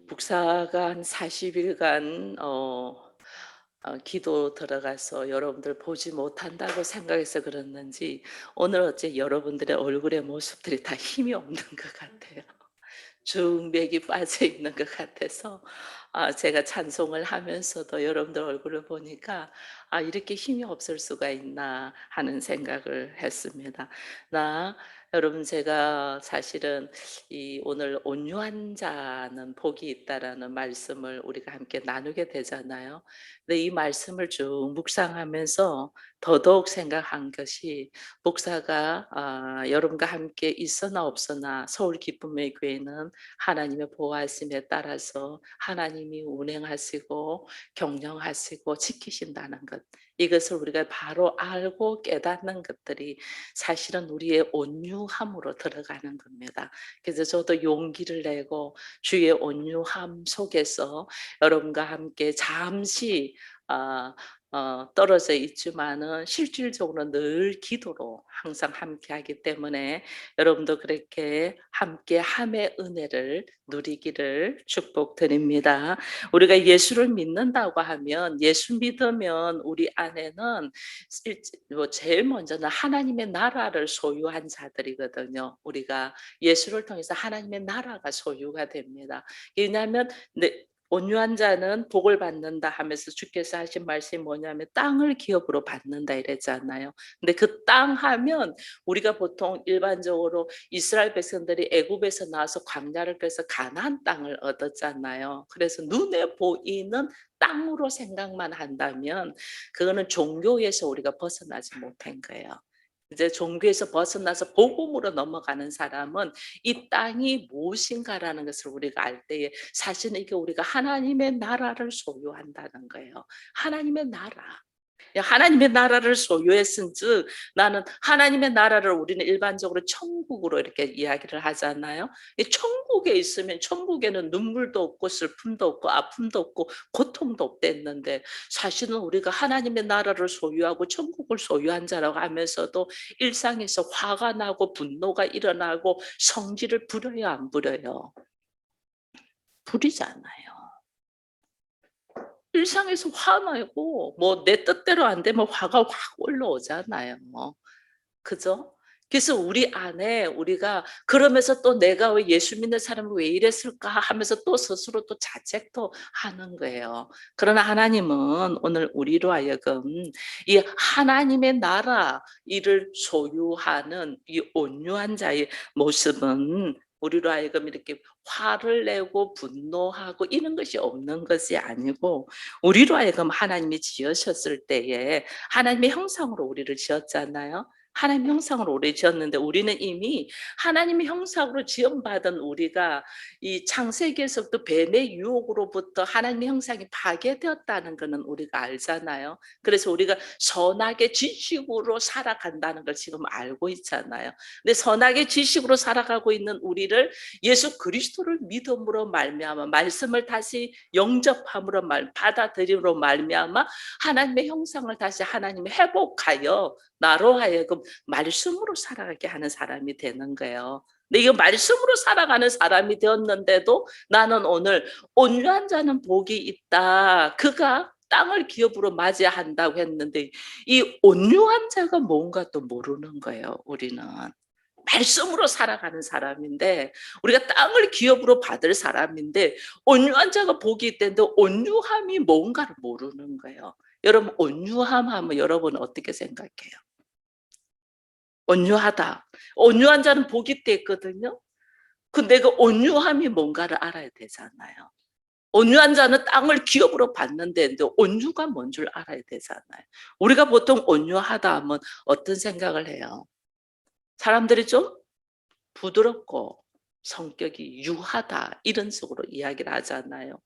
목사가 한 40일간 기도 들어가서 여러분들 보지 못한다고 생각해서 그랬는지 오늘 어째 여러분들의 얼굴의 모습들이 다 힘이 없는 것 같아요. 중백이 빠져 있는 것 같아서 제가 찬송을 하면서도 여러분들 얼굴을 보니까 '아 이렇게 힘이 없을 수가 있나.' 하는 생각을 했습니다. 나 여러분 제가 사실은 이 오늘 "온유한 자는 복이 있다."라는 말씀을 우리가 함께 나누게 되잖아요. 근데 이 말씀을 쭉 묵상하면서 더더욱 생각한 것이 목사가 여러분과 함께 있으나 없으나 서울 기쁨의 교회는 하나님의 보호하심에 따라서 하나님이 운행하시고 경영하시고 지키신다는 것, 이것을 우리가 바로 알고 깨닫는 것들이 사실은 우리의 온유함으로 들어가는 겁니다. 그래서 저도 용기를 내고 주의 온유함 속에서 여러분과 함께 잠시 아 떨어져 있지만은 실질적으로 늘 기도로 항상 함께하기 때문에 여러분도 그렇게 함께함의 은혜를 누리기를 축복드립니다. 우리가 예수를 믿는다고 하면, 예수 믿으면 우리 안에는 제일 먼저는 하나님의 나라를 소유한 자들이거든요. 우리가 예수를 통해서 하나님의 나라가 소유가 됩니다. 왜냐하면 온유한 자는 복을 받는다 하면서 주께서 하신 말씀이 뭐냐면 땅을 기업으로 받는다 이랬잖아요. 근데 그 땅 하면 우리가 보통 일반적으로 이스라엘 백성들이 애굽에서 나와서 광야를 껴서 가나안 땅을 얻었잖아요. 그래서 눈에 보이는 땅으로 생각만 한다면 그거는 종교에서 우리가 벗어나지 못한 거예요. 이제 종교에서 벗어나서 복음으로 넘어가는 사람은 이 땅이 무엇인가라는 것을 우리가 알 때에 사실은 이게 우리가 하나님의 나라를 소유한다는 거예요. 하나님의 나라. 하나님의 나라를 소유했은즉 나는 하나님의 나라를 우리는 일반적으로 천국으로 이렇게 이야기를 하잖아요. 이 천국에 있으면 천국에는 눈물도 없고 슬픔도 없고 아픔도 없고 고통도 없댔는데 사실은 우리가 하나님의 나라를 소유하고 천국을 소유한 자라고 하면서도 일상에서 화가 나고 분노가 일어나고 성질을 부려요, 안 부려요? 부리잖아요. 일상에서 화나고 뭐 내 뜻대로 안 되면 화가 확 올라오잖아요. 그죠? 그래서 우리 안에 우리가 그러면서 또 '내가 왜 예수 믿는 사람은 왜 이랬을까?' 하면서 또 스스로 또 자책도 하는 거예요. 그러나 하나님은 오늘 우리로 하여금 이 하나님의 나라 이를 소유하는 이 온유한 자의 모습은 우리로 하여금 이렇게 화를 내고 분노하고 이런 것이 없는 것이 아니고, 우리로 하여금 하나님이 지으셨을 때에 하나님의 형상으로 우리를 지었잖아요. 하나님의 형상으로 우리를 지었는데 우리는 이미 하나님의 형상으로 지음받은 우리가 이 창세기에서부터 뱀의 유혹으로부터 하나님의 형상이 파괴되었다는 것은 우리가 알잖아요. 그래서 우리가 선악의 지식으로 살아간다는 걸 지금 알고 있잖아요. 근데 선악의 지식으로 살아가고 있는 우리를 예수 그리스도를 믿음으로 말미암아 말씀을 다시 영접함으로 받아들임으로 말미암아 하나님의 형상을 다시 하나님이 회복하여 나로 하여금 말씀으로 살아가게 하는 사람이 되는 거예요. 근데 이거 말씀으로 살아가는 사람이 되었는데도 나는 오늘 온유한 자는 복이 있다. 그가 땅을 기업으로 맞이한다고 했는데 이 온유한 자가 뭔가 또 모르는 거예요, 우리는. 말씀으로 살아가는 사람인데 우리가 땅을 기업으로 받을 사람인데 온유한 자가 복이 있다는데 온유함이 뭔가를 모르는 거예요. 여러분 온유함 하면 여러분은 어떻게 생각해요? 온유하다. 온유한 자는 복이 있다 했거든요. 근데 그 온유함이 뭔가를 알아야 되잖아요. 온유한 자는 땅을 기업으로 받는데 온유가 뭔 줄 알아야 되잖아요. 우리가 보통 온유하다 하면 어떤 생각을 해요? 사람들이 좀 부드럽고 성격이 유하다 이런 식으로 이야기를 하잖아요.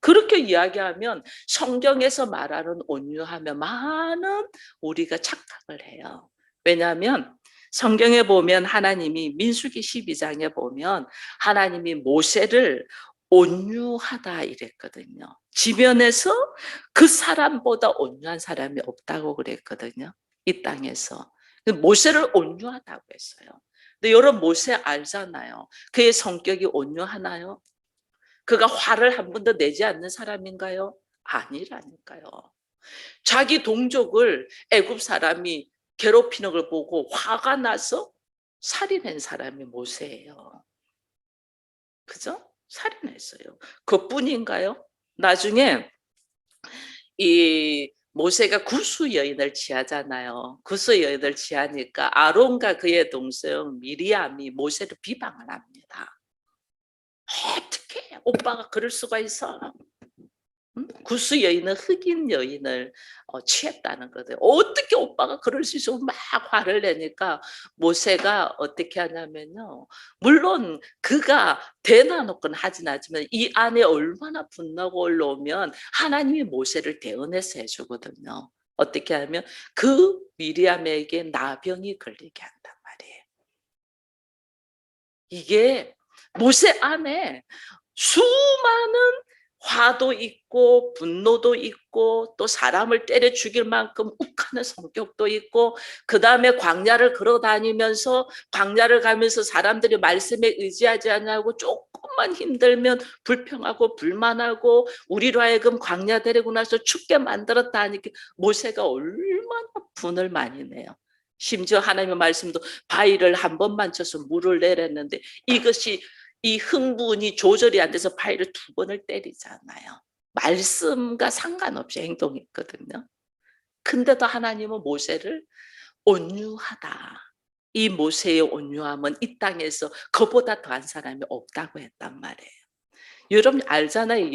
그렇게 이야기하면 성경에서 말하는 온유하면 많은 우리가 착각을 해요. 왜냐하면 성경에 보면 하나님이 민수기 12장에 보면 하나님이 모세를 온유하다 이랬거든요. 지면에서 그 사람보다 온유한 사람이 없다고 그랬거든요. 이 땅에서. 모세를 온유하다고 했어요. 근데 여러분 모세 알잖아요. 그의 성격이 온유하나요? 그가 화를 한 번도 내지 않는 사람인가요? 아니라니까요. 자기 동족을 애굽 사람이 괴롭히는 걸 보고 화가 나서 살인한 사람이 모세예요. 그죠? 살인했어요. 그뿐인가요? 나중에 이 모세가 구수 여인을 취하잖아요. 구수 여인을 취하니까 아론과 그의 동생 미리암이 모세를 비방을 합니다. 어떻게 오빠가 그럴 수가 있어? 구수 여인은 흑인 여인을 취했다는 거죠. 어떻게 오빠가 그럴 수 있어? 막 화를 내니까 모세가 어떻게 하냐면요. 물론 그가 대놔놓고는 하진 않지만 이 안에 얼마나 분노가 올라오면 하나님이 모세를 대언해서 해주거든요. 어떻게 하면 그 미리암에게 나병이 걸리게 한단 말이에요. 이게 모세 안에 수많은 화도 있고 분노도 있고 또 사람을 때려 죽일 만큼 욱하는 성격도 있고 그다음에 광야를 걸어 다니면서 광야를 가면서 사람들이 말씀에 의지하지 않냐고 조금만 힘들면 불평하고 불만하고 우리로 하여금 광야 데리고 나서 춥게 만들었다 하니까 모세가 얼마나 분을 많이 내요. 심지어 하나님의 말씀도 바위를 한 번만 쳐서 물을 내렸는데 이것이 이 흥분이 조절이 안 돼서 바위를 2번을 때리잖아요. 말씀과 상관없이 행동이 있거든요. 근데도 하나님은 모세를 온유하다. 이 모세의 온유함은 이 땅에서 그보다 더한 사람이 없다고 했단 말이에요. 여러분 알잖아요.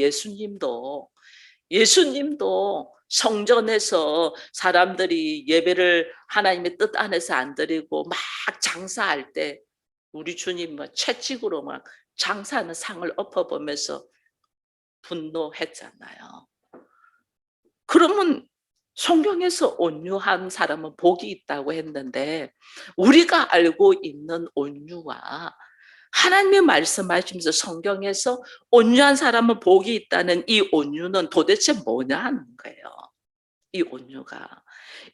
예수님도 성전에서 사람들이 예배를 하나님의 뜻 안에서 안 드리고 막 장사할 때 우리 주님 뭐 채찍으로 막 장사하는 상을 엎어보면서 분노했잖아요. 그러면 성경에서 온유한 사람은 복이 있다고 했는데 우리가 알고 있는 온유와 하나님의 말씀하시면서 성경에서 온유한 사람은 복이 있다는 이 온유는 도대체 뭐냐 하는 거예요. 이 온유가.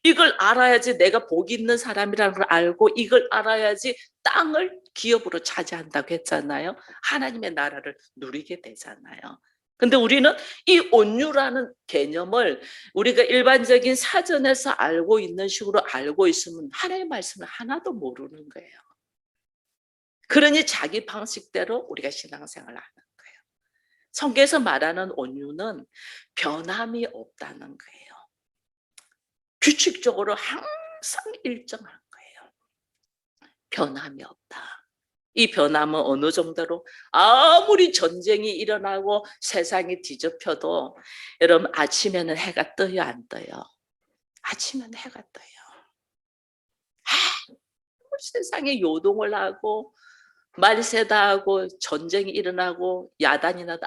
이걸 알아야지 내가 복 있는 사람이라는 걸 알고 이걸 알아야지 땅을 기업으로 차지한다고 했잖아요. 하나님의 나라를 누리게 되잖아요. 근데 우리는 이 온유라는 개념을 우리가 일반적인 사전에서 알고 있는 식으로 알고 있으면 하나님의 말씀을 하나도 모르는 거예요. 그러니 자기 방식대로 우리가 신앙생활을 하는 거예요. 성경에서 말하는 온유는 변함이 없다는 거예요. 규칙적으로 항상 일정한 거예요. 변함이 없다. 이 변함은 어느 정도로 아무리 전쟁이 일어나고 세상이 뒤집혀도 여러분 아침에는 해가 떠요 안 떠요? 아침에는 해가 떠요. 세상에 요동을 하고 말세다 하고 전쟁이 일어나고 야단이 나도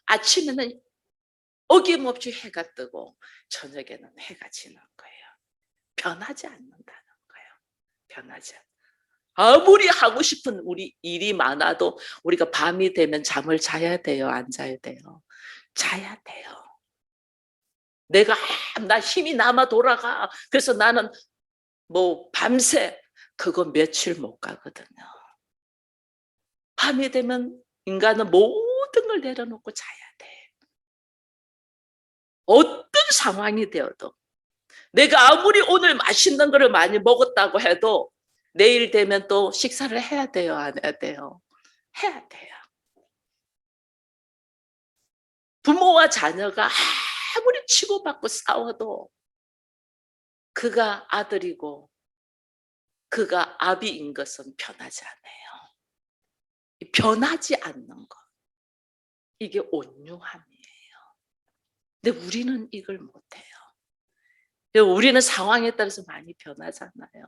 아침에는 어김없이 해가 뜨고 저녁에는 해가 지는 거예요. 변하지 않는다는 거예요. 변하지 않는. 아무리 하고 싶은 우리 일이 많아도 우리가 밤이 되면 잠을 자야 돼요? 안 자야 돼요? 자야 돼요. 나 힘이 남아 돌아가. 그래서 나는 뭐 밤새 그거 며칠 못 가거든요. 밤이 되면 인간은 모든 걸 내려놓고 자야 돼. 어떤 상황이 되어도 내가 아무리 오늘 맛있는 거를 많이 먹었다고 해도 내일 되면 또 식사를 해야 돼요? 안 해야 돼요? 해야 돼요. 부모와 자녀가 아무리 치고받고 싸워도 그가 아들이고 그가 아비인 것은 변하지 않아요. 변하지 않는 것. 이게 온유함이에요. 근데 우리는 이걸 못해요. 우리는 상황에 따라서 많이 변하잖아요.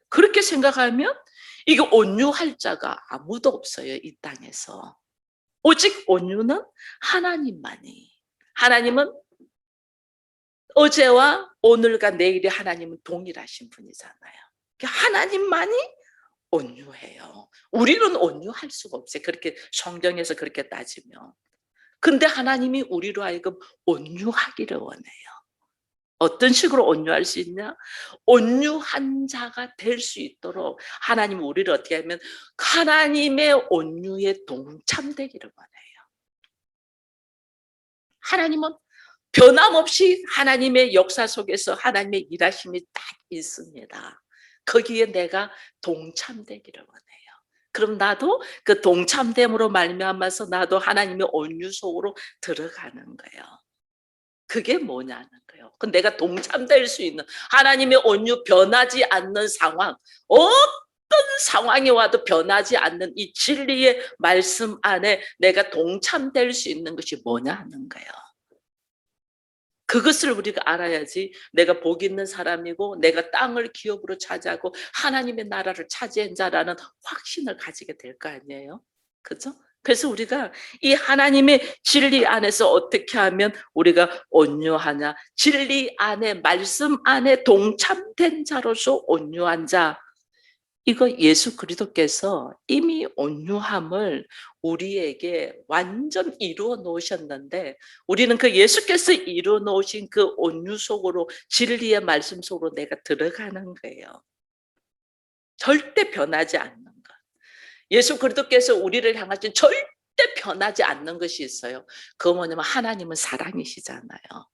그렇게 생각하면 이게 온유할 자가 아무도 없어요. 이 땅에서. 오직 온유는 하나님만이. 하나님은 어제와 오늘과 내일이 하나님은 동일하신 분이잖아요. 하나님만이 온유해요. 우리는 온유할 수가 없어요. 그렇게 성경에서 그렇게 따지면. 근데 하나님이 우리로 하여금 온유하기를 원해요. 어떤 식으로 온유할 수 있냐? 온유한 자가 될 수 있도록 하나님은 우리를 어떻게 하면 하나님의 온유에 동참되기를 원해요. 하나님은 변함없이 하나님의 역사 속에서 하나님의 일하심이 딱 있습니다. 거기에 내가 동참되기를 원해요. 그럼 나도 그 동참됨으로 말미암아서 나도 하나님의 온유 속으로 들어가는 거예요. 그게 뭐냐는 거예요. 그 내가 동참될 수 있는 하나님의 온유, 변하지 않는 상황, 어떤 상황이 와도 변하지 않는 이 진리의 말씀 안에 내가 동참될 수 있는 것이 뭐냐 하는 거예요. 그것을 우리가 알아야지 내가 복 있는 사람이고 내가 땅을 기업으로 차지하고 하나님의 나라를 차지한 자라는 확신을 가지게 될 거 아니에요. 그죠? 그래서 우리가 이 하나님의 진리 안에서 어떻게 하면 우리가 온유하냐, 진리 안에 말씀 안에 동참된 자로서 온유한 자, 이거 예수 그리스도께서 이미 온유함을 우리에게 완전 이루어 놓으셨는데 우리는 그 예수께서 이루어 놓으신 그 온유 속으로 진리의 말씀 속으로 내가 들어가는 거예요. 절대 변하지 않는 것. 예수 그리스도께서 우리를 향하신 절대 변하지 않는 것이 있어요. 그거 뭐냐면 하나님은 사랑이시잖아요.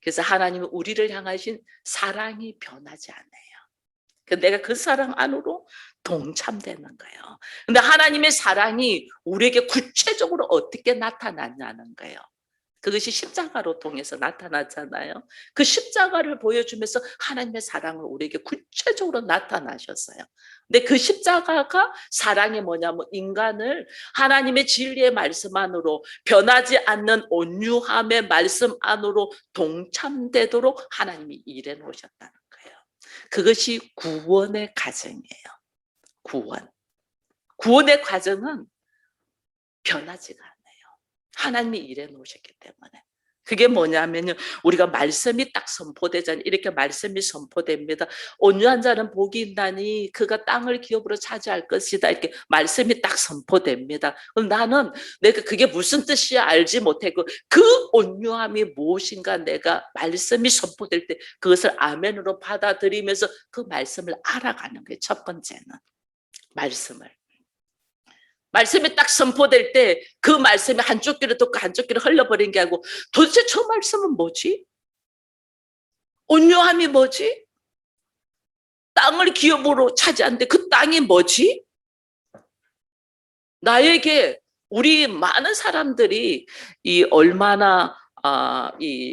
그래서 하나님은 우리를 향하신 사랑이 변하지 않아요. 내가 그 사랑 안으로 동참되는 거예요. 근데 하나님의 사랑이 우리에게 구체적으로 어떻게 나타났냐는 거예요. 그것이 십자가로 통해서 나타났잖아요. 그 십자가를 보여주면서 하나님의 사랑을 우리에게 구체적으로 나타나셨어요. 근데 그 십자가가 사랑이 뭐냐면 인간을 하나님의 진리의 말씀 안으로 변하지 않는 온유함의 말씀 안으로 동참되도록 하나님이 일해 놓으셨다는 거예요. 그것이 구원의 과정이에요. 구원의 과정은 변하지가 않아요. 하나님이 일해 놓으셨기 때문에. 그게 뭐냐면요, 우리가 말씀이 딱 선포되잖아요. 이렇게 말씀이 선포됩니다. 온유한 자는 복이 있나니 그가 땅을 기업으로 차지할 것이다. 이렇게 말씀이 딱 선포됩니다. 그럼 나는 내가 그게 무슨 뜻이야 알지 못하고 그 온유함이 무엇인가 내가 말씀이 선포될 때 그것을 아멘으로 받아들이면서 그 말씀을 알아가는 거예요. 첫 번째는 말씀이 딱 선포될 때 그 말씀이 한쪽 귀로 듣고 한쪽 귀로 흘러버린 게 아니고 도대체 저 말씀은 뭐지? 온유함이 뭐지? 땅을 기업으로 차지하는데 그 땅이 뭐지? 나에게 우리 많은 사람들이 이 얼마나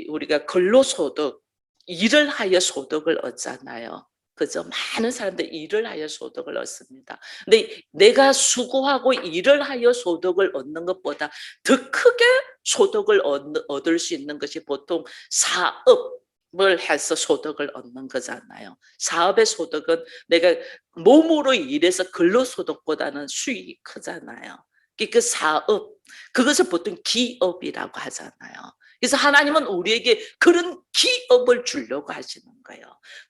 우리가 근로소득, 일을 하여 소득을 얻잖아요. 그죠? 많은 사람들이 일을 하여 소득을 얻습니다. 근데 내가 수고하고 일을 하여 소득을 얻는 것보다 더 크게 소득을 얻을 수 있는 것이 보통 사업을 해서 소득을 얻는 거잖아요. 사업의 소득은 내가 몸으로 일해서 근로소득보다는 수익이 크잖아요. 그 사업, 그것을 보통 기업이라고 하잖아요. 그래서 하나님은 우리에게 그런 기업을 주려고 하시는 거예요.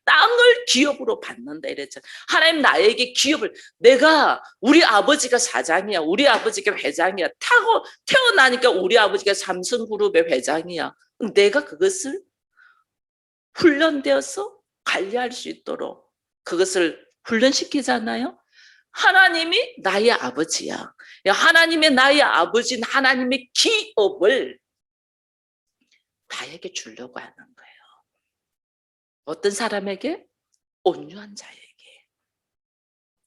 땅을 기업으로 받는다 이랬잖아요. 하나님 나에게 기업을, 내가 우리 아버지가 사장이야, 우리 아버지가 회장이야, 태어나니까 우리 아버지가 삼성그룹의 회장이야. 내가 그것을 훈련되어서 관리할 수 있도록 그것을 훈련시키잖아요. 하나님이 나의 아버지야. 하나님의 나의 아버지는 하나님의 기업을 나에게 주려고 하는 거예요. 어떤 사람에게? 온유한 자에게.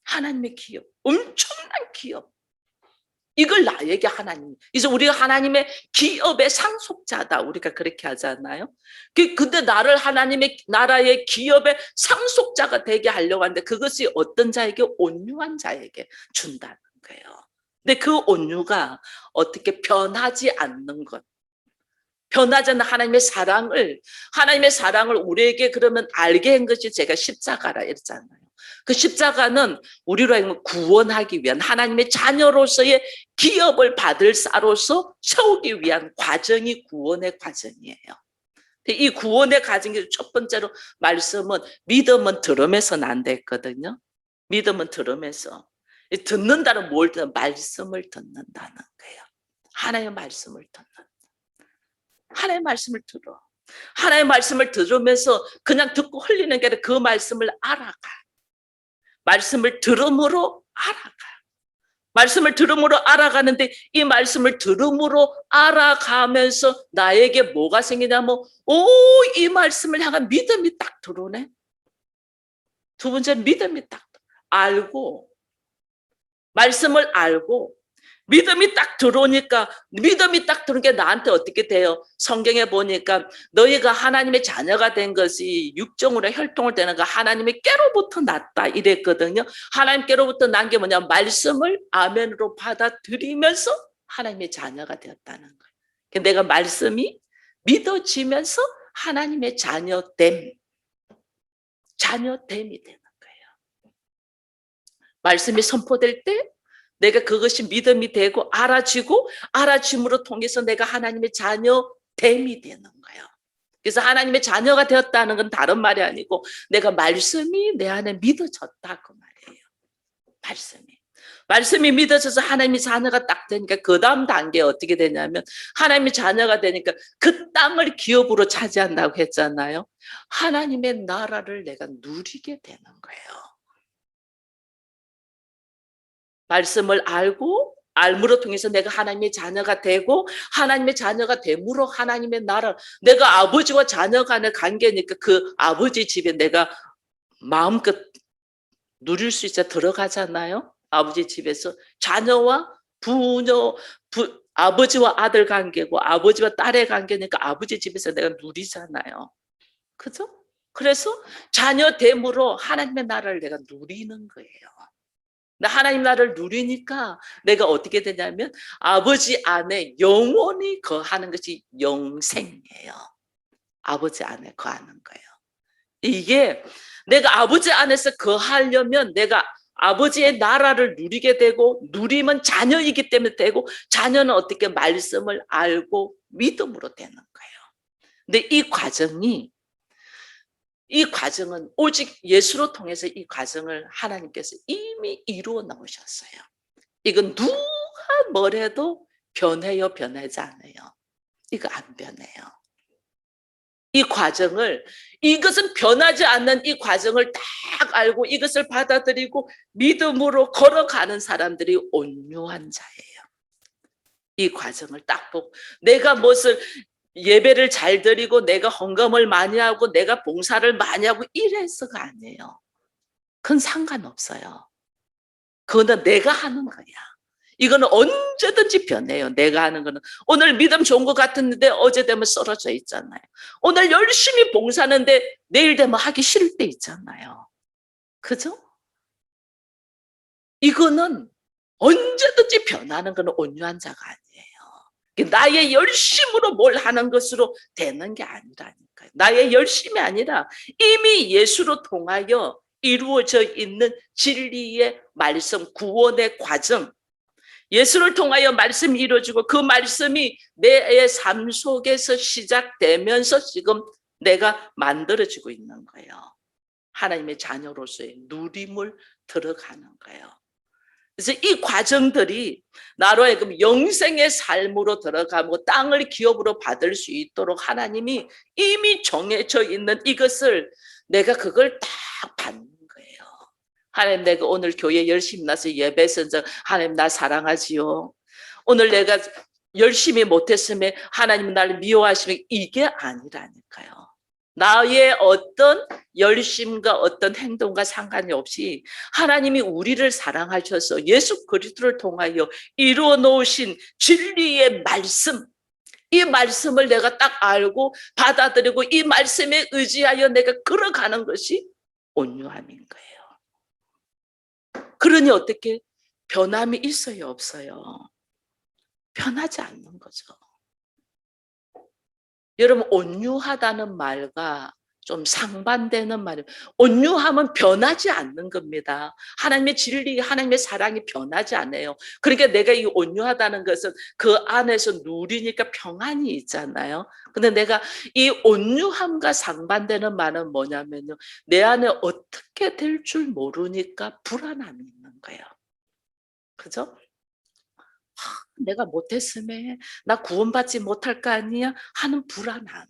하나님의 기업, 엄청난 기업. 이걸 나에게 하나님. 그래서 우리가 하나님의 기업의 상속자다. 우리가 그렇게 하잖아요. 근데 나를 하나님의 나라의 기업의 상속자가 되게 하려고 하는데 그것이 어떤 자에게? 온유한 자에게 준다는 거예요. 근데 그 온유가 어떻게 변하지 않는 것. 변하지 않는 하나님의 사랑을 우리에게 그러면 알게 한 것이 제가 십자가라 했잖아요. 그 십자가는 우리로 하여금 구원하기 위한 하나님의 자녀로서의 기업을 받을 자로서 세우기 위한 과정이 구원의 과정이에요. 이 구원의 과정에서 첫 번째로 말씀은 믿음은 들음에서는 안 됐거든요. 믿음은 들음에서. 듣는다는 뭘 듣는? 말씀을 듣는다는 거예요. 하나님의 말씀을 듣는. 하나님의 말씀을 들어. 하나님의 말씀을 들으면서 그냥 듣고 흘리는 게 아니라 그 말씀을 알아가. 말씀을 들음으로 알아가. 말씀을 들음으로 알아가는데 이 말씀을 들음으로 알아가면서 나에게 뭐가 생기냐면 이 말씀을 향한 믿음이 딱 들어오네. 두 번째 믿음이 딱 알고 말씀을 알고 믿음이 딱 들어오니까 믿음이 딱 들어온 게 나한테 어떻게 돼요? 성경에 보니까 너희가 하나님의 자녀가 된 것이 육정으로 혈통을 되는 거 하나님의 께로부터 났다 이랬거든요. 하나님께로부터 난 게 뭐냐? 말씀을 아멘으로 받아들이면서 하나님의 자녀가 되었다는 거예요. 내가 말씀이 믿어지면서 하나님의 자녀됨이 되는 거예요. 말씀이 선포될 때 내가 그것이 믿음이 되고 알아지고 알아짐으로 통해서 내가 하나님의 자녀됨이 되는 거예요. 그래서 하나님의 자녀가 되었다는 건 다른 말이 아니고 내가 말씀이 내 안에 믿어졌다 그 말이에요. 말씀이 믿어져서 하나님의 자녀가 딱 되니까 그 다음 단계에 어떻게 되냐면 하나님의 자녀가 되니까 그 땅을 기업으로 차지한다고 했잖아요. 하나님의 나라를 내가 누리게 되는 거예요. 말씀을 알고 알므로 통해서 내가 하나님의 자녀가 되고 하나님의 자녀가 됨으로 하나님의 나라 내가 아버지와 자녀 간의 관계니까 그 아버지 집에 내가 마음껏 누릴 수 있어 들어가잖아요. 아버지 집에서 자녀와 아버지와 아들 관계고 아버지와 딸의 관계니까 아버지 집에서 내가 누리잖아요. 그죠? 그래서 자녀 됨으로 하나님의 나라를 내가 누리는 거예요. 하나님 나라를 누리니까 내가 어떻게 되냐면 아버지 안에 영원히 거하는 것이 영생이에요. 아버지 안에 거하는 거예요. 이게 내가 아버지 안에서 거하려면 내가 아버지의 나라를 누리게 되고 누리면 자녀이기 때문에 되고 자녀는 어떻게 말씀을 알고 믿음으로 되는 거예요. 근데 이 과정은 오직 예수로 통해서 이 과정을 하나님께서 이미 이루어 나오셨어요. 이건 누가 뭐래도 변해요, 변하지 않아요. 이거 안 변해요. 이 과정을 이것은 변하지 않는 이 과정을 딱 알고 이것을 받아들이고 믿음으로 걸어가는 사람들이 온유한 자예요. 이 과정을 딱 보고 내가 무엇을 예배를 잘 드리고 내가 헌금을 많이 하고 내가 봉사를 많이 하고 이래서가 아니에요. 그건 상관없어요. 그거는 내가 하는 거야. 이거는 언제든지 변해요. 내가 하는 거는. 오늘 믿음 좋은 것 같은데 어제 되면 쓰러져 있잖아요. 오늘 열심히 봉사하는데 내일 되면 하기 싫을 때 있잖아요. 그죠? 이거는 언제든지 변하는 거는 온유한 자가 아니에요. 나의 열심으로 뭘 하는 것으로 되는 게 아니라니까요. 나의 열심이 아니라 이미 예수로 통하여 이루어져 있는 진리의 말씀, 구원의 과정, 예수를 통하여 말씀이 이루어지고 그 말씀이 내 삶 속에서 시작되면서 지금 내가 만들어지고 있는 거예요. 하나님의 자녀로서의 누림을 들어가는 거예요. 그래서 이 과정들이 나로 하여금 영생의 삶으로 들어가고 땅을 기업으로 받을 수 있도록 하나님이 이미 정해져 있는 이것을 내가 그걸 딱 받는 거예요. 하나님, 내가 오늘 교회 열심히 나서 예배 선정, 하나님 나 사랑하지요. 오늘 내가 열심히 못했으면 하나님 나를 미워하시면 이게 아니라니까요. 나의 어떤 열심과 어떤 행동과 상관이 없이 하나님이 우리를 사랑하셔서 예수 그리스도를 통하여 이루어 놓으신 진리의 말씀, 이 말씀을 내가 딱 알고 받아들이고 이 말씀에 의지하여 내가 걸어가는 것이 온유함인 거예요. 그러니 어떻게 변함이 있어요, 없어요? 변하지 않는 거죠. 여러분, 온유하다는 말과 좀 상반되는 말이에요. 온유함은 변하지 않는 겁니다. 하나님의 진리, 하나님의 사랑이 변하지 않아요. 그러니까 내가 이 온유하다는 것은 그 안에서 누리니까 평안이 있잖아요. 근데 내가 이 온유함과 상반되는 말은 뭐냐면요. 내 안에 어떻게 될 줄 모르니까 불안함이 있는 거예요. 그죠? 내가 못했으면 나 구원받지 못할 거 아니야? 하는 불안함.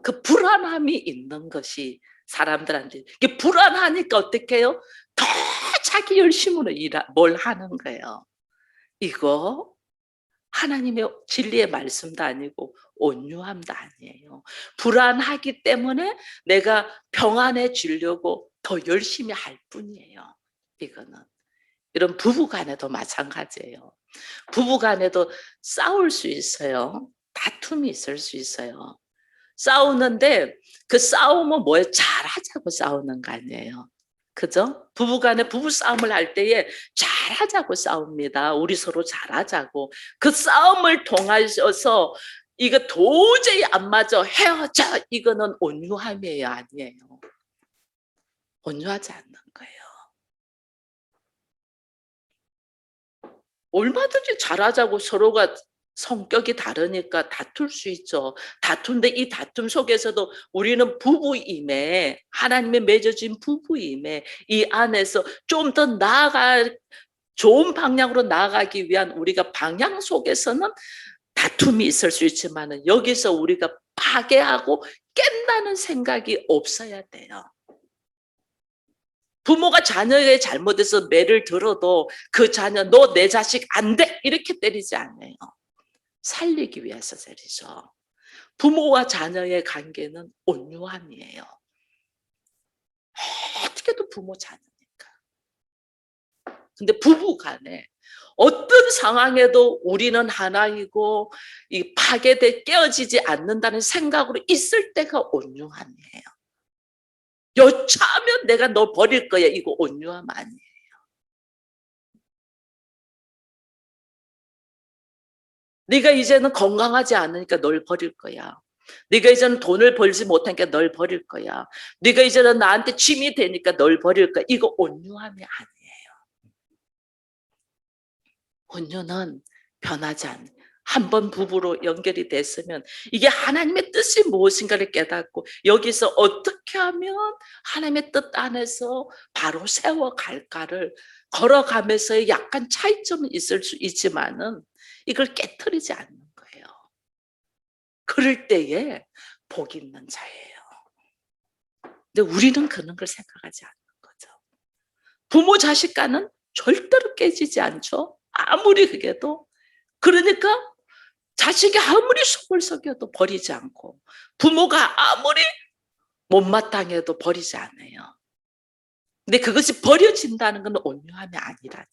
그 불안함이 있는 것이 사람들한테 이게 불안하니까 어떻게 해요? 더 자기 열심으로 뭘 하는 거예요. 이거 하나님의 진리의 말씀도 아니고 온유함도 아니에요. 불안하기 때문에 내가 평안해지려고 더 열심히 할 뿐이에요. 이거는. 이런 부부 간에도 마찬가지예요. 부부 간에도 싸울 수 있어요. 다툼이 있을 수 있어요. 싸우는데 그 싸움은 뭐예요? 잘하자고 싸우는 거 아니에요. 그죠? 부부 간에 부부싸움을 할 때에 잘하자고 싸웁니다. 우리 서로 잘하자고. 그 싸움을 통하셔서 이거 도저히 안 맞아 헤어져, 이거는 온유함이에요, 아니에요? 온유하지 않는 거예요. 얼마든지 잘하자고, 서로가 성격이 다르니까 다툴 수 있죠. 다툰데 이 다툼 속에서도 우리는 부부임에, 하나님의 맺어진 부부임에 이 안에서 좀 더 좋은 방향으로 나아가기 위한 우리가 방향 속에서는 다툼이 있을 수 있지만 여기서 우리가 파괴하고 깬다는 생각이 없어야 돼요. 부모가 자녀의 잘못에서 매를 들어도 그 자녀 너 내 자식 안 돼 이렇게 때리지 않아요. 살리기 위해서 때리죠. 부모와 자녀의 관계는 온유함이에요. 어떻게도 부모 자녀니까. 근데 부부 간에 어떤 상황에도 우리는 하나이고 이 파괴돼 깨어지지 않는다는 생각으로 있을 때가 온유함이에요. 여차하면 내가 너 버릴 거야, 이거 온유함 아니에요. 네가 이제는 건강하지 않으니까 널 버릴 거야. 네가 이제는 돈을 벌지 못하니까 널 버릴 거야. 네가 이제는 나한테 짐이 되니까 널 버릴 거야. 이거 온유함이 아니에요. 온유는 변하지 않는, 한번 부부로 연결이 됐으면 이게 하나님의 뜻이 무엇인가를 깨닫고 여기서 어떻게 하면 하나님의 뜻 안에서 바로 세워갈까를 걸어가면서의 약간 차이점은 있을 수 있지만은 이걸 깨트리지 않는 거예요. 그럴 때에 복 있는 자예요. 근데 우리는 그런 걸 생각하지 않는 거죠. 부모 자식 간은 절대로 깨지지 않죠. 아무리 그게도. 그러니까 자식이 아무리 속을 썩여도 버리지 않고 부모가 아무리 못마땅해도 버리지 않아요. 근데 그것이 버려진다는 건 온유함이 아니라니까요.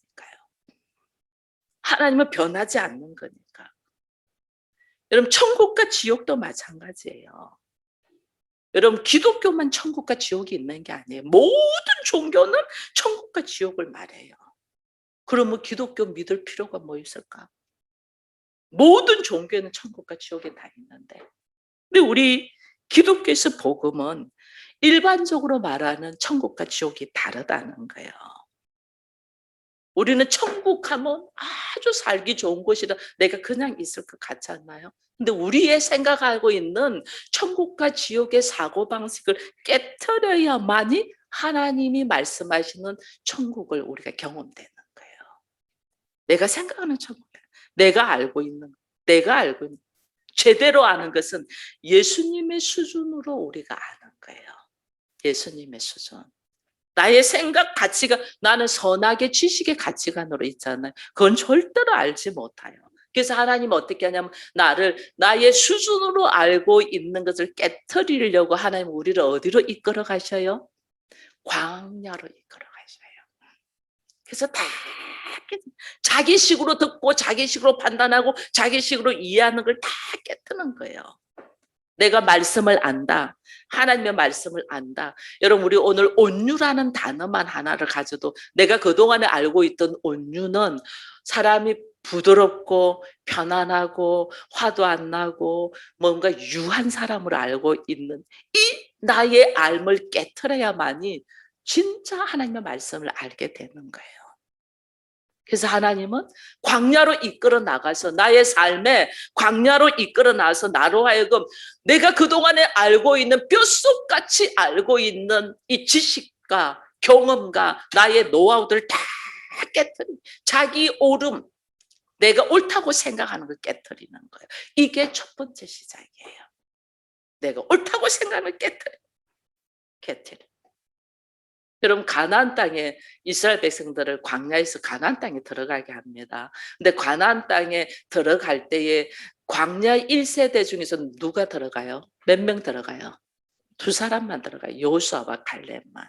하나님은 변하지 않는 거니까. 여러분 천국과 지옥도 마찬가지예요. 여러분 기독교만 천국과 지옥이 있는 게 아니에요. 모든 종교는 천국과 지옥을 말해요. 그러면 기독교 믿을 필요가 뭐 있을까? 모든 종교에는 천국과 지옥이 다 있는데. 근데 우리 기독교에서 복음은 일반적으로 말하는 천국과 지옥이 다르다는 거예요. 우리는 천국 하면 아주 살기 좋은 곳이다. 내가 그냥 있을 것 같지 않나요? 근데 우리의 생각하고 있는 천국과 지옥의 사고방식을 깨트려야만이 하나님이 말씀하시는 천국을 우리가 경험되는 거예요. 내가 생각하는 천국, 내가 알고 있는, 제대로 아는 것은 예수님의 수준으로 우리가 아는 거예요. 예수님의 수준. 나의 생각 가치가, 나는 선악의 지식의 가치관으로 있잖아요. 그건 절대로 알지 못해요. 그래서 하나님은 어떻게 하냐면 나를 나의 수준으로 알고 있는 것을 깨트리려고 하나님 우리를 어디로 이끌어 가셔요? 광야로 이끌어 가셔요. 그래서 다 자기식으로 듣고 자기식으로 판단하고 자기식으로 이해하는 걸 다 깨트는 거예요. 내가 말씀을 안다. 하나님의 말씀을 안다. 여러분 우리 오늘 온유라는 단어만 하나를 가져도 내가 그동안에 알고 있던 온유는 사람이 부드럽고 편안하고 화도 안 나고 뭔가 유한 사람으로 알고 있는 이 나의 알을 깨트려야만이 진짜 하나님의 말씀을 알게 되는 거예요. 그래서 하나님은 광야로 이끌어 나가서 나의 삶에 광야로 이끌어 나가서 나로 하여금 내가 그동안에 알고 있는 뼛속같이 알고 있는 이 지식과 경험과 나의 노하우들을 다 깨트리는, 자기 옳음, 내가 옳다고 생각하는 걸 깨트리는 거예요. 이게 첫 번째 시작이에요. 내가 옳다고 생각하는 걸 깨트려. 여러분 가나안 땅에 이스라엘 백성들을 광야에서 가나안 땅에 들어가게 합니다. 근데 가나안 땅에 들어갈 때에 광야 1세대 중에서 누가 들어가요? 몇 명 들어가요? 두 사람만 들어가요. 여호수아와 갈렙만.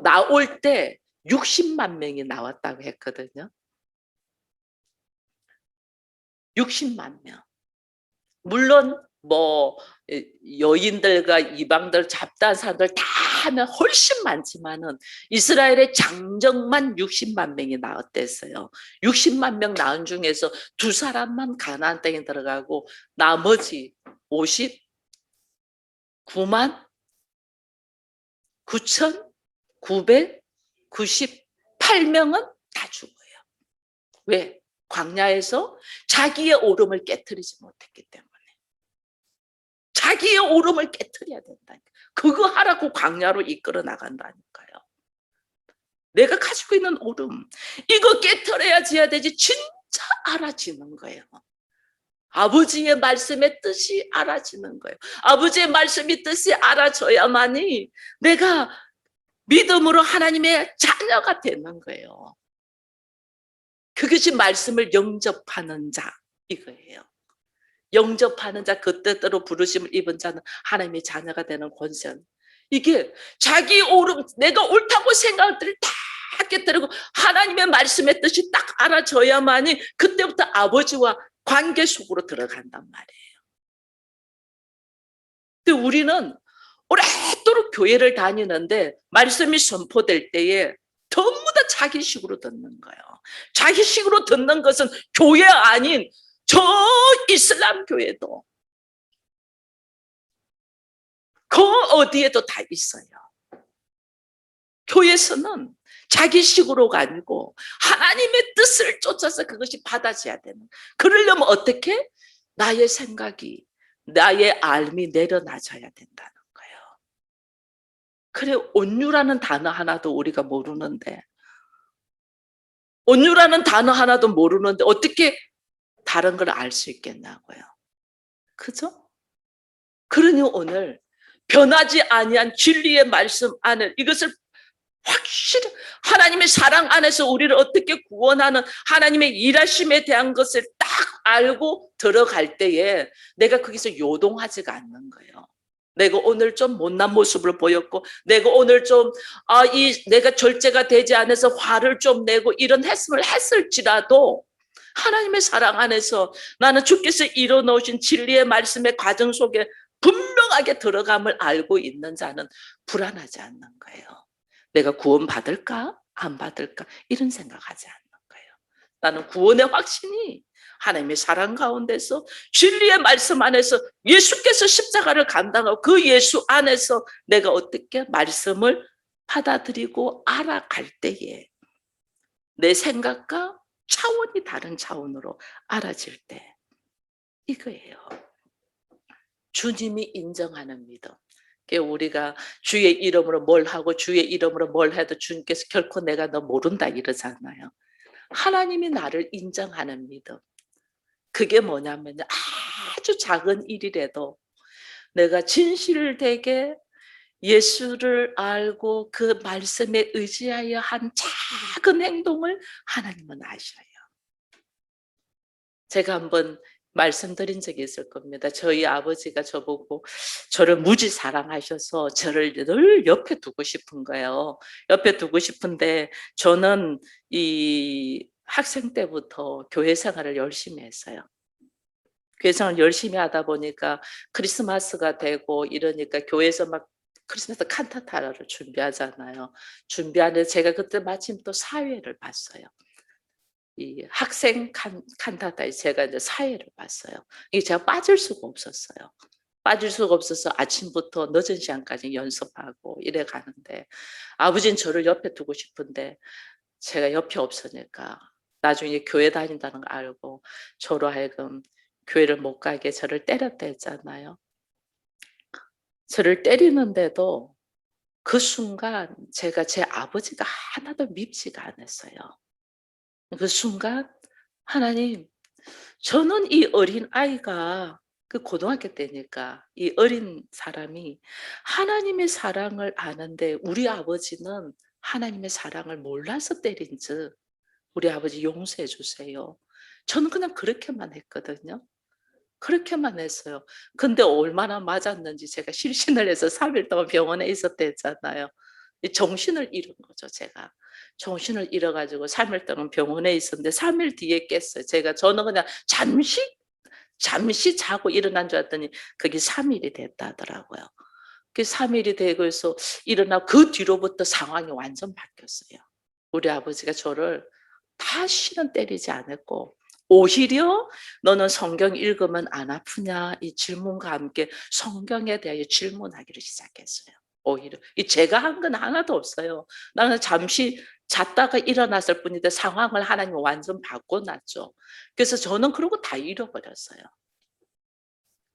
나올 때 60만 명이 나왔다고 했거든요. 60만 명. 물론 뭐 여인들과 이방들 잡다한 사람들 다 하면 훨씬 많지만은 이스라엘의 장정만 60만 명이 나왔댔어요. 60만 명 나온 중에서 두 사람만 가나안 땅에 들어가고 나머지 59만 9,998명은 다 죽어요. 왜? 광야에서 자기의 오름을 깨트리지 못했기 때문에. 자기의 오름을 깨트려야 된다니까. 그거 하라고 광야로 이끌어 나간다니까요. 내가 가지고 있는 오름, 이거 깨트려야지야 되지. 진짜 알아지는 거예요. 아버지의 말씀의 뜻이 알아지는 거예요. 아버지의 말씀이 뜻이 알아져야만이 내가 믿음으로 하나님의 자녀가 되는 거예요. 그것이 말씀을 영접하는 자 이거예요. 영접하는 자, 그 뜻대로 부르심을 입은 자는 하나님의 자녀가 되는 권세. 이게 자기 오름, 내가 옳다고 생각할 때를 다 깨뜨리고 하나님의 말씀의 뜻이 딱 알아져야만이 그때부터 아버지와 관계 속으로 들어간단 말이에요. 근데 우리는 오랫도록 교회를 다니는데 말씀이 선포될 때에 전부 다 자기식으로 듣는 거예요. 자기식으로 듣는 것은 교회 아닌 저 이슬람 교회도 그 어디에도 다 있어요. 교회에서는 자기식으로가 아니고 하나님의 뜻을 쫓아서 그것이 받아져야 되는. 그러려면 어떻게? 나의 생각이, 나의 알미 내려놔져야 된다는 거예요. 그래, 온유라는 단어 하나도 우리가 모르는데, 온유라는 단어 하나도 모르는데 어떻게 다른 걸 알 수 있겠냐고요. 그죠? 그러니 오늘 변하지 아니한 진리의 말씀 안에 이것을 확실히 하나님의 사랑 안에서 우리를 어떻게 구원하는 하나님의 일하심에 대한 것을 딱 알고 들어갈 때에 내가 거기서 요동하지가 않는 거예요. 내가 오늘 좀 못난 모습을 보였고, 내가 오늘 좀, 내가 절제가 되지 않아서 화를 좀 내고 이런 했음을 했을지라도 하나님의 사랑 안에서 나는 주께서 이뤄놓으신 진리의 말씀의 과정 속에 분명하게 들어감을 알고 있는 자는 불안하지 않는 거예요. 내가 구원 받을까? 안 받을까? 이런 생각하지 않는 거예요. 나는 구원의 확신이 하나님의 사랑 가운데서 진리의 말씀 안에서 예수께서 십자가를 감당하고 그 예수 안에서 내가 어떻게 말씀을 받아들이고 알아갈 때에 내 생각과 차원이 다른 차원으로 알아질 때 이거예요. 주님이 인정하는 믿음. 우리가 주의 이름으로 뭘 하고 주의 이름으로 뭘 해도 주님께서 결코 내가 너 모른다 이러잖아요. 하나님이 나를 인정하는 믿음. 그게 뭐냐면 아주 작은 일이라도 내가 진실되게 예수를 알고 그 말씀에 의지하여 한 작은 행동을 하나님은 아셔요. 제가 한번 말씀드린 적이 있을 겁니다. 저희 아버지가 저보고 저를 무지 사랑하셔서 저를 늘 옆에 두고 싶은 거예요. 옆에 두고 싶은데 저는 이 학생 때부터 교회 생활을 열심히 했어요. 교회 생활을 열심히 하다 보니까 크리스마스가 되고 이러니까 교회에서 막 크리스마스 칸타타를 준비하잖아요. 준비하는데 제가 그때 마침 또 사회를 봤어요. 이 학생 칸타타에 제가 이제 사회를 봤어요. 이게 제가 빠질 수가 없었어요. 빠질 수가 없어서 아침부터 늦은 시간까지 연습하고 이래 가는데 아버지는 저를 옆에 두고 싶은데 제가 옆에 없으니까 나중에 교회 다닌다는 걸 알고 저로 하여금 교회를 못 가게 저를 때렸다 했잖아요. 저를 때리는데도 그 순간 제가 제 아버지가 하나도 밉지가 않았어요. 그 순간 하나님, 저는 이 어린 아이가 그 고등학교 때니까 이 어린 사람이 하나님의 사랑을 아는데 우리 아버지는 하나님의 사랑을 몰라서 때린즉 "우리 아버지 용서해 주세요." 저는 그냥 그렇게만 했거든요. 그렇게만 했어요. 근데 얼마나 맞았는지 제가 실신을 해서 3일 동안 병원에 있었댔잖아요. 이 정신을 잃은 거죠 제가. 정신을 잃어 가지고 3일 동안 병원에 있었는데 3일 뒤에 깼어요. 저는 그냥 잠시 자고 일어난 줄 알았더니 그게 3 일이 됐다더라고요. 그 3 일이 되고서 일어나고 그 뒤로부터 상황이 완전 바뀌었어요. 우리 아버지가 저를 다시는 때리지 않았고 오히려 "너는 성경 읽으면 안 아프냐?" 이 질문과 함께 성경에 대하여 질문하기를 시작했어요. 오히려 이 제가 한 건 하나도 없어요. 나는 잠시 잤다가 일어났을 뿐인데 상황을 하나님이 완전 바꿔 놨죠. 그래서 저는 그러고 다 잃어버렸어요.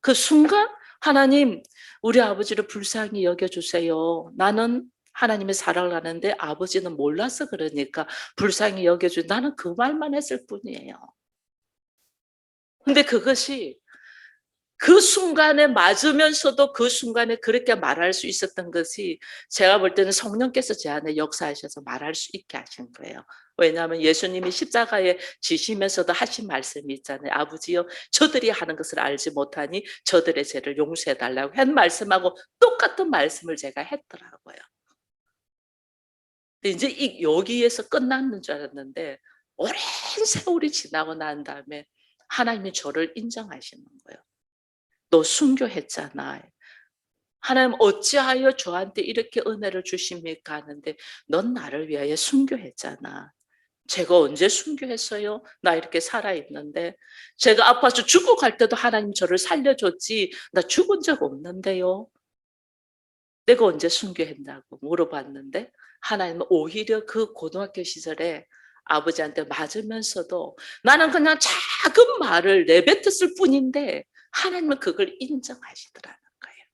그 순간 "하나님 우리 아버지를 불쌍히 여겨 주세요. 나는 하나님의 사랑을 아는데 아버지는 몰라서 그러니까 불쌍히 여겨 주." 나는 그 말만 했을 뿐이에요. 근데 그것이 그 순간에 맞으면서도 그 순간에 그렇게 말할 수 있었던 것이 제가 볼 때는 성령께서 제 안에 역사하셔서 말할 수 있게 하신 거예요. 왜냐하면 예수님이 십자가에 지시면서도 하신 말씀이 있잖아요. "아버지여 저들이 하는 것을 알지 못하니 저들의 죄를 용서해 달라고." 한 말씀하고 똑같은 말씀을 제가 했더라고요. 근데 인제 여기에서 끝났는 줄 알았는데 오랜 세월이 지나고 난 다음에 하나님이 저를 인정하시는 거예요. "너 순교했잖아. 하나님 어찌하여 저한테 이렇게 은혜를 주십니까?" 하는데 "넌 나를 위하여 순교했잖아." 제가 언제 순교했어요? 나 이렇게 살아 있는데. 제가 아파서 죽어갈 때도 하나님 저를 살려줬지 나 죽은 적 없는데요. 내가 언제 순교했냐고 물어봤는데 하나님은 오히려 그 고등학교 시절에 아버지한테 맞으면서도 나는 그냥 작은 말을 내뱉었을 뿐인데 하나님은 그걸 인정하시더라는 거예요.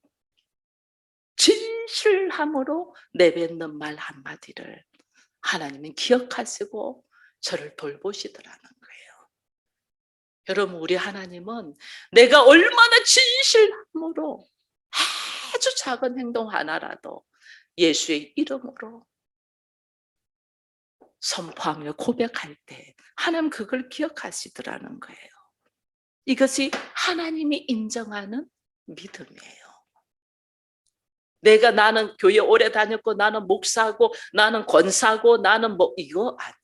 진실함으로 내뱉는 말 한마디를 하나님은 기억하시고 저를 돌보시더라는 거예요. 여러분 우리 하나님은 내가 얼마나 진실함으로 아주 작은 행동 하나라도 예수의 이름으로 선포하며 고백할 때 하나님 그걸 기억하시더라는 거예요. 이것이 하나님이 인정하는 믿음이에요. 나는 교회 오래 다녔고 나는 목사고 나는 권사고 나는 뭐 이거 아니에요.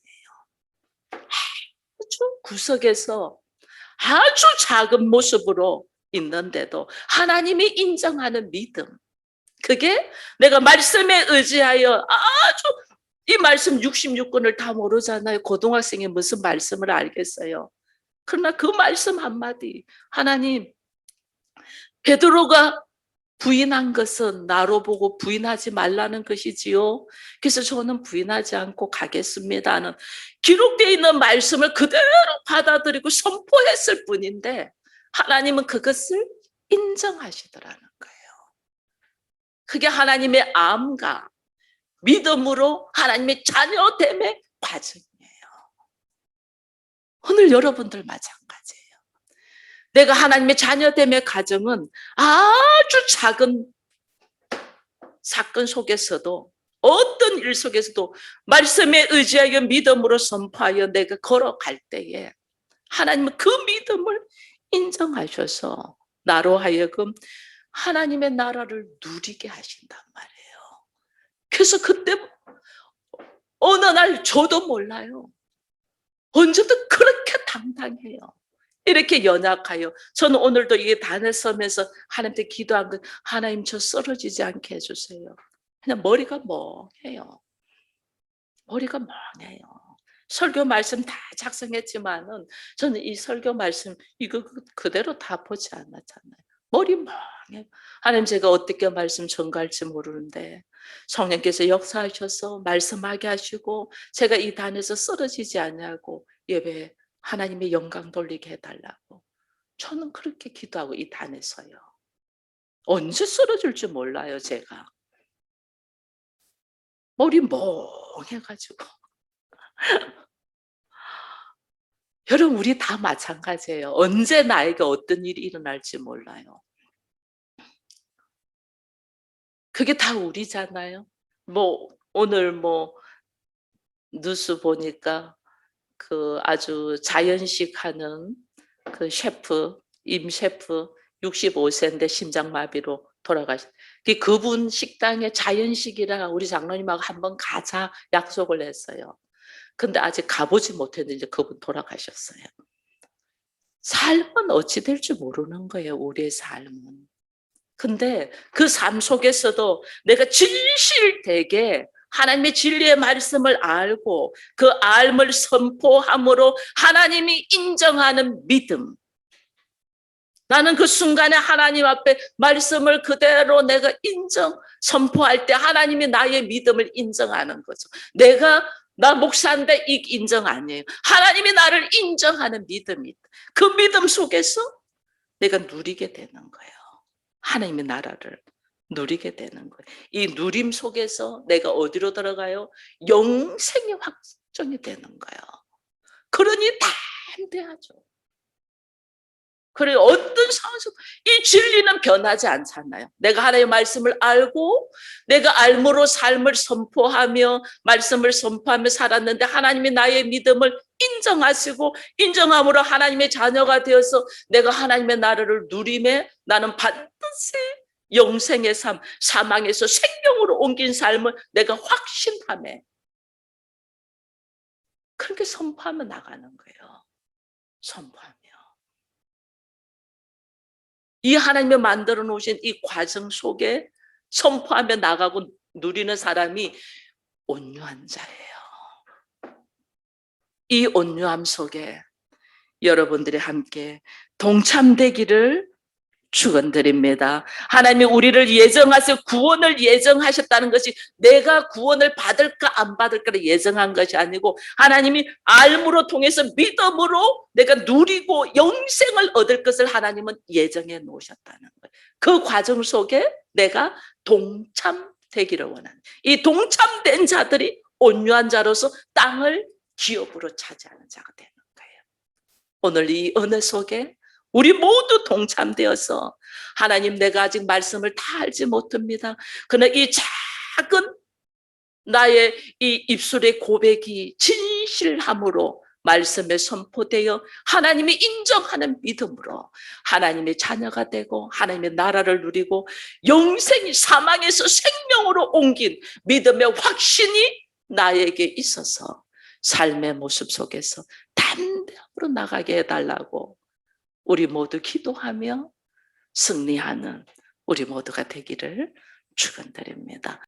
아주 구석에서 아주 작은 모습으로 있는데도 하나님이 인정하는 믿음. 그게 내가 말씀에 의지하여 아주 이 말씀 66권을 다 모르잖아요. 고등학생이 무슨 말씀을 알겠어요. 그러나 그 말씀 한마디 하나님 베드로가 부인한 것은 나로 보고 부인하지 말라는 것이지요. 그래서 저는 부인하지 않고 가겠습니다는 기록되어 있는 말씀을 그대로 받아들이고 선포했을 뿐인데 하나님은 그것을 인정하시더라는 거예요. 그게 하나님의 암과 믿음으로 하나님의 자녀됨의 과정이에요. 오늘 여러분들 마찬가지예요. 내가 하나님의 자녀됨의 과정은 아주 작은 사건 속에서도 어떤 일 속에서도 말씀에 의지하여 믿음으로 선포하여 내가 걸어갈 때에 하나님은 그 믿음을 인정하셔서 나로 하여금 하나님의 나라를 누리게 하신단 말이에요. 그래서 그때 어느 날 저도 몰라요. 언제든 그렇게 당당해요. 이렇게 연약하여 저는 오늘도 이 단에 서면서 하나님께 기도한 건 하나님 저 쓰러지지 않게 해주세요. 그냥 머리가 멍해요. 머리가 멍해요. 설교 말씀 다 작성했지만은 저는 이 설교 말씀 이거 그대로 다 보지 않았잖아요. 머리 멍해요. 하나님 제가 어떻게 말씀 전가할지 모르는데 성령께서 역사하셔서 말씀하게 하시고 제가 이 단에서 쓰러지지 않냐고 예배 하나님의 영광 돌리게 해달라고 저는 그렇게 기도하고 이 단에 서요. 언제 쓰러질 줄 몰라요 제가. 머리 멍해가지고 여러분 우리 다 마찬가지예요. 언제 나에게 어떤 일이 일어날지 몰라요. 그게 다 우리잖아요. 뭐 오늘 뭐 뉴스 보니까 그 아주 자연식 하는 그 셰프, 임 셰프 65세인데 심장마비로 돌아가신. 그분 식당에 자연식이라 우리 장로님하고 한번 가자 약속을 했어요. 근데 아직 가보지 못했는데 이제 그분 돌아가셨어요. 삶은 어찌 될지 모르는 거예요, 우리의 삶은. 근데 그 삶 속에서도 내가 진실되게 하나님의 진리의 말씀을 알고 그 알을 선포함으로 하나님이 인정하는 믿음. 나는 그 순간에 하나님 앞에 말씀을 그대로 내가 선포할 때 하나님이 나의 믿음을 인정하는 거죠. 나 목사인데 이 인정 아니에요. 하나님이 나를 인정하는 믿음이 있다. 그 믿음 속에서 내가 누리게 되는 거예요. 하나님의 나라를 누리게 되는 거예요. 이 누림 속에서 내가 어디로 들어가요? 영생의 확정이 되는 거예요. 그러니 담대하죠. 그래 어떤 상황에서 이 진리는 변하지 않잖아요. 내가 하나님의 말씀을 알고 내가 알므로 삶을 선포하며 말씀을 선포하며 살았는데 하나님이 나의 믿음을 인정하시고 인정함으로 하나님의 자녀가 되어서 내가 하나님의 나라를 누림에 나는 반드시 영생의 삶, 사망에서 생명으로 옮긴 삶을 내가 확신하며 그렇게 선포하며 나가는 거예요. 선포하며. 이 하나님이 만들어 놓으신 이 과정 속에 선포하며 나가고 누리는 사람이 온유한 자예요. 이 온유함 속에 여러분들이 함께 동참되기를 축원드립니다. 하나님이 우리를 예정하셔 구원을 예정하셨다는 것이 내가 구원을 받을까 안 받을까를 예정한 것이 아니고 하나님이 알므로 통해서 믿음으로 내가 누리고 영생을 얻을 것을 하나님은 예정해 놓으셨다는 거예요. 그 과정 속에 내가 동참되기를 원하는 이 동참된 자들이 온유한 자로서 땅을 기업으로 차지하는 자가 되는 거예요. 오늘 이 은혜 속에 우리 모두 동참되어서 하나님 내가 아직 말씀을 다 알지 못합니다. 그러나 이 작은 나의 이 입술의 고백이 진실함으로 말씀에 선포되어 하나님이 인정하는 믿음으로 하나님의 자녀가 되고 하나님의 나라를 누리고 영생이 사망에서 생명으로 옮긴 믿음의 확신이 나에게 있어서 삶의 모습 속에서 담대함으로 나가게 해달라고 우리 모두 기도하며 승리하는 우리 모두가 되기를 축원드립니다.